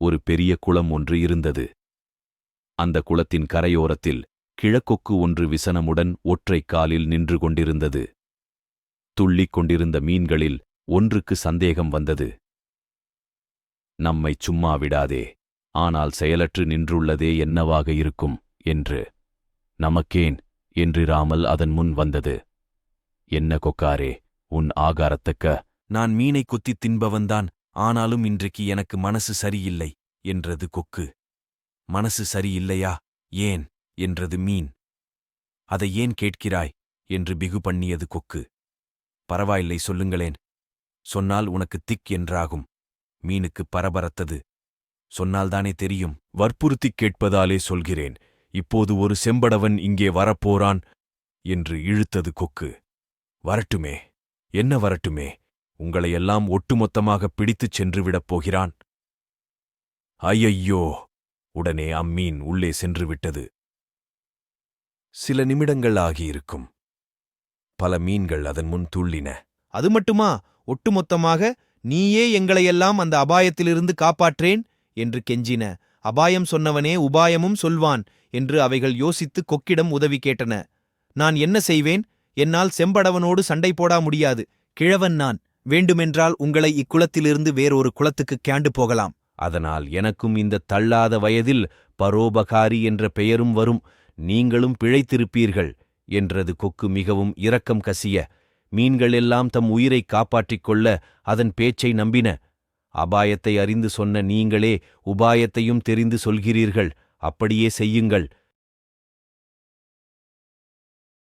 ஒரு பெரிய குளம் ஒன்று இருந்தது. அந்த குளத்தின் கரையோரத்தில் கிழக்கொக்கு ஒன்று விசனமுடன் ஒற்றைக் காலில் நின்று கொண்டிருந்தது. துள்ளிக் கொண்டிருந்த மீன்களில் ஒன்றுக்கு சந்தேகம் வந்தது. நம்மைச் சும்மா விடாதே, ஆனால் செயலற்று நின்றுள்ளதே என்னவாக இருக்கும் என்று. நமக்கேன் என்றிராமல் அதன் முன் வந்தது. என்ன கொக்காரே, உன் ஆகாரத்தக்க? நான் மீனை கொத்தித் தின்பவன்தான், ஆனாலும் இன்றைக்கு எனக்கு மனசு சரியில்லை என்றது கொக்கு. மனசு சரியில்லையா? ஏன் என்றது மீன். அதை ஏன் கேட்கிறாய் என்று பிகு பண்ணியது கொக்கு. பரவாயில்லை, சொல்லுங்களேன். சொன்னால் உனக்கு திக் என்றாகும். மீனுக்கு பரபரத்தது. சொன்னால்தானே தெரியும். வற்புறுத்திக் கேட்பதாலே சொல்கிறேன். இப்போது ஒரு செம்படவன் இங்கே வரப்போறான் என்று இழுத்தது கொக்கு. வரட்டுமே, என்ன வரட்டுமே? உங்களையெல்லாம் ஒட்டுமொத்தமாக பிடித்துச் சென்றுவிடப் போகிறான். ஐயையோ! உடனே அம்மீன் உள்ளே சென்றுவிட்டது. சில நிமிடங்கள் ஆகியிருக்கும். பல மீன்கள் அதன் முன் துள்ளின. அது மட்டுமா? ஒட்டுமொத்தமாக நீயே எங்களையெல்லாம் அந்த அபாயத்திலிருந்து காப்பாற்றேன் என்று கெஞ்சின. அபாயம் சொன்னவனே உபாயமும் சொல்வான் என்று அவைகள் யோசித்து கொக்கிடம் உதவி கேட்டன. நான் என்ன செய்வேன்? என்னால் செம்படவனோடு சண்டை போடா முடியாது. கிழவன் நான். வேண்டுமென்றால் உங்களை இக்குளத்திலிருந்து வேறொரு குளத்துக்கு கேண்டு போகலாம். அதனால் எனக்கும் இந்த தள்ளாத வயதில் பரோபகாரி என்ற பெயரும் வரும். நீங்களும் பிழைத்திருப்பீர்கள் என்றது கொக்கு மிகவும் இரக்கம் கசிய. மீன்கள் எல்லாம் தம் உயிரைக் காப்பாற்றிக் கொள்ள அதன் பேச்சை நம்பின. அபாயத்தை அறிந்து சொன்ன நீங்களே உபாயத்தையும் தெரிந்து சொல்கிறீர்கள். அப்படியே செய்யுங்கள்